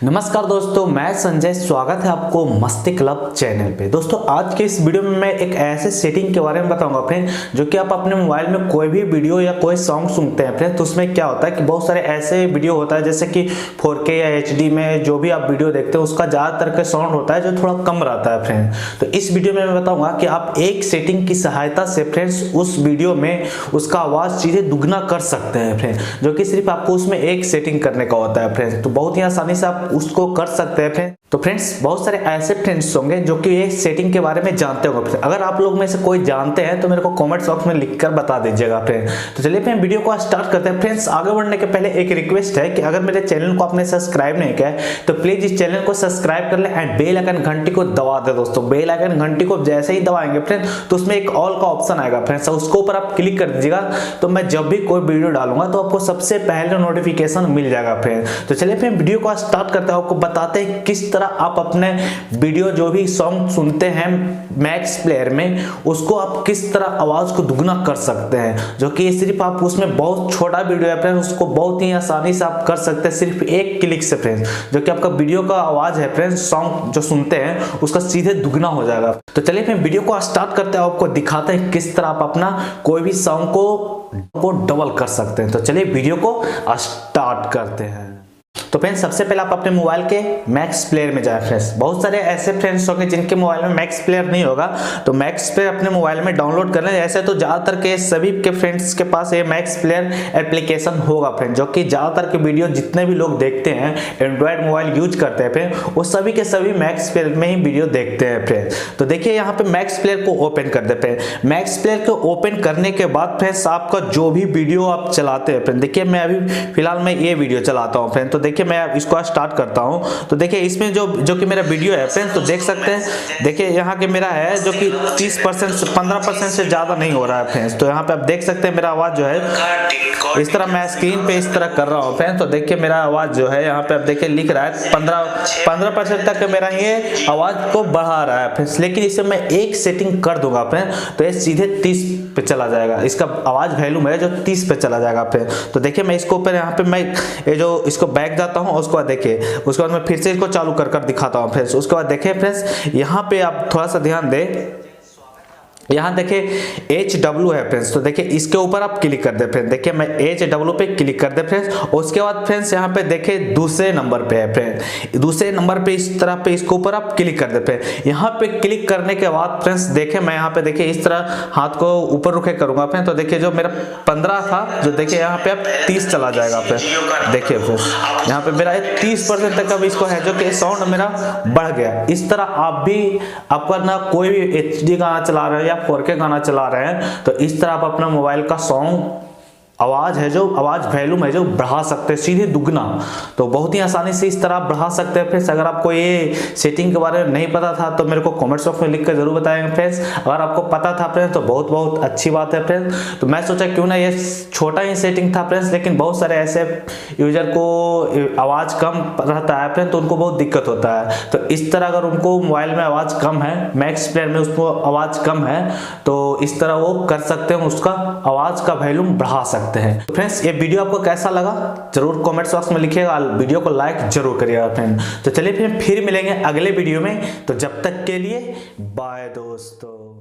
नमस्कार दोस्तों, मैं संजय। स्वागत है आपको मस्ती क्लब चैनल पे। दोस्तों आज के इस वीडियो में मैं एक ऐसे सेटिंग के बारे में बताऊंगा फ्रेंड, जो कि आप अपने मोबाइल में कोई भी वीडियो या कोई सॉन्ग सुनते हैं फ्रेंड, तो उसमें क्या होता है कि बहुत सारे ऐसे वीडियो होता है जैसे कि 4K या HD में जो भी आप वीडियो देखते हैं उसका ज़्यादातर का साउंड होता है जो थोड़ा कम रहता है फ्रेंड। तो इस वीडियो में मैं बताऊँगा कि आप एक सेटिंग की सहायता से फ्रेंड्स उस वीडियो में उसका आवाज़ सीधे दुगना कर सकते हैं फ्रेंड, जो कि सिर्फ आपको उसमें एक सेटिंग करने का होता है फ्रेंड्स। तो बहुत ही आसानी से आप उसको कर सकते हैं फ्रेंड। तो फ्रेंड्स बहुत सारे ऐसे फ्रेंड्स होंगे जो कि ये सेटिंग के बारे में जानते होंगे। अगर आप लोग में से कोई जानते हैं तो मेरे को कमेंट बॉक्स में लिखकर बता दीजिएगा फ्रेंड। तो चलिए फ्रेंड वीडियो को स्टार्ट करते हैं। फ्रेंड्स आगे बढ़ने के पहले एक रिक्वेस्ट है कि अगर मेरे चैनल को आपने सब्सक्राइब नहीं किया है तो प्लीज इस चैनल को सब्सक्राइब कर ले एंड बेल आइकन घंटी को दबा दे। दोस्तों बेल आइकन घंटी को जैसे ही दबाएंगे फ्रेंड तो उसमें एक ऑल का ऑप्शन आएगा फ्रेंड्स, उसको ऊपर आप क्लिक कर दीजिएगा तो मैं जब भी कोई वीडियो डालूंगा तो आपको सबसे पहले नोटिफिकेशन मिल जाएगा फ्रेंड। तो चलिए फ्रेंड वीडियो को स्टार्ट करते हैं। आपको बताते हैं किस तरह आप अपने वीडियो जो भी सॉन्ग सुनते हैं मैक्स प्लेयर में उसको आप किस तरह आवाज को दुगना कर सकते हैं, जो कि सिर्फ आप उसमें बहुत छोटा वीडियो है फ्रेंड्स, उसको बहुत ही आसानी से आप कर सकते हैं सिर्फ एक क्लिक से फ्रेंड्स, जो कि आपका वीडियो का आवाज है फ्रेंड्स सॉन्ग जो सुनते हैं उसका सीधे दुगना हो जाएगा। तो चलिए फिर वीडियो को स्टार्ट करते हैं, आपको दिखाते हैं किस तरह आप अपना कोई भी सॉन्ग को डबल कर सकते हैं। तो चलिए वीडियो को स्टार्ट करते हैं। तो फ्रेंड्स सबसे पहले आप अपने मोबाइल के मैक्स प्लेयर में जाए फ्रेंड्स। बहुत सारे ऐसे फ्रेंड्स होंगे जिनके मोबाइल में मैक्स प्लेयर नहीं होगा, तो मैक्स प्लेयर अपने मोबाइल में डाउनलोड कर लें। ऐसे तो ज्यादातर के सभी के फ्रेंड्स के पास ये मैक्स प्लेयर एप्लीकेशन होगा फ्रेंड, जो कि ज्यादातर के वीडियो जितने भी लोग देखते हैं एंड्रॉयड मोबाइल यूज करते हैं फ्रेंड, वो सभी के सभी मैक्स प्लेयर में ही वीडियो देखते हैं फ्रेंड। तो देखिए यहाँ पे मैक्स प्लेयर को ओपन कर देते हैं। मैक्स प्लेयर को ओपन करने के बाद फ्रेंड्स आपका जो भी वीडियो आप चलाते हैं फ्रेंड, देखिए मैं अभी फिलहाल मैं ये वीडियो चलाता हूँ फ्रेंड, तो देखिए मैं इसको स्टार्ट करता हूं। तो देखिए इसमें जो कि मेरा वीडियो है फ्रेंड, तो देख सकते हैं देखिए यहाँ के मेरा है जो कि 30% से 15% से ज्यादा नहीं हो रहा है फ्रेंड्स। तो यहाँ पे आप देख सकते हैं मेरा आवाज जो है इस तरह मैं स्क्रीन पे इस तरह कर रहा हूँ फ्रेंड। तो देखिए मेरा आवाज जो है यहाँ पे आप देखिए लिख रहा है 15% तक मेरा ये आवाज को बढ़ा रहा है फ्रेंड्स, लेकिन इसे मैं एक सेटिंग कर दूंगा फ्रेंड तो ये सीधे 30 पे चला जाएगा। इसका आवाज वैल्यूम है जो 30 पे चला जाएगा फ्रेंड। तो देखिए मैं इसको ऊपर यहाँ पे मैं ये जो इसको बैक जाता हूँ, उसके बाद देखिए उसके बाद मैं फिर से इसको चालू कर दिखाता हूँ फ्रेंड्स। उसके बाद देखिए फ्रेंड्स यहाँ पे आप थोड़ा सा ध्यान दें, यहाँ देखिए HW है फ्रेंड्स, तो देखिए इसके ऊपर आप क्लिक कर दे फ्रेंड्स। देखिए मैं HW पे क्लिक कर दे फ्रेंड्स। उसके बाद फ्रेंड्स यहाँ पे देखिए दूसरे नंबर पे है फ्रेंड, दूसरे नंबर पे इस तरह पे इसके ऊपर आप क्लिक कर दे फ्रेंड। यहाँ पे क्लिक करने के बाद फ्रेंड्स देखिए मैं यहाँ पे देखिए इस तरह हाथ को ऊपर रुके करूंगा फ्रेंड, तो देखिए जो मेरा 15 था जो देखिए यहाँ पे अब 30 चला जाएगा फ्रेंड। देखिए फ्रेंड्स यहाँ पे मेरा 30% तक अब इसको है जो कि साउंड मेरा बढ़ गया। इस तरह आप भी आपका ना कोई भी HD गाना चला रहे हैं या 4K गाना चला रहे हैं तो इस तरह आप अपना मोबाइल का सॉन्ग आवाज है जो आवाज वैल्यूम है जो बढ़ा सकते हैं सीधे दुगना। तो बहुत ही आसानी से इस तरह आप बढ़ा सकते हैं फ्रेंड्स। अगर आपको ये सेटिंग के बारे में नहीं पता था तो मेरे को कमेंट बॉक्स में लिख कर जरूर बताएंगे फ्रेंड्स। अगर आपको पता था फ्रेंड्स तो बहुत बहुत अच्छी बात है फ्रेंड्स। तो मैं सोचा क्यों ना ये छोटा ही सेटिंग था फ्रेंड्स, लेकिन बहुत सारे ऐसे यूजर को आवाज कम रहता है फ्रेंड्स तो उनको बहुत दिक्कत होता है। तो इस तरह अगर उनको मोबाइल में आवाज कम है, मैक्स प्लेयर में उसको आवाज कम है, तो इस तरह वो कर सकते हैं, उसका आवाज का वैल्यूम बढ़ा सकते हैं। फ्रेंड्स ये वीडियो आपको कैसा लगा जरूर कमेंट बॉक्स में लिखिएगा, वीडियो को लाइक जरूर करिएगा फ्रेंड। तो चलिए फिर मिलेंगे अगले वीडियो में, तो जब तक के लिए बाय दोस्तों।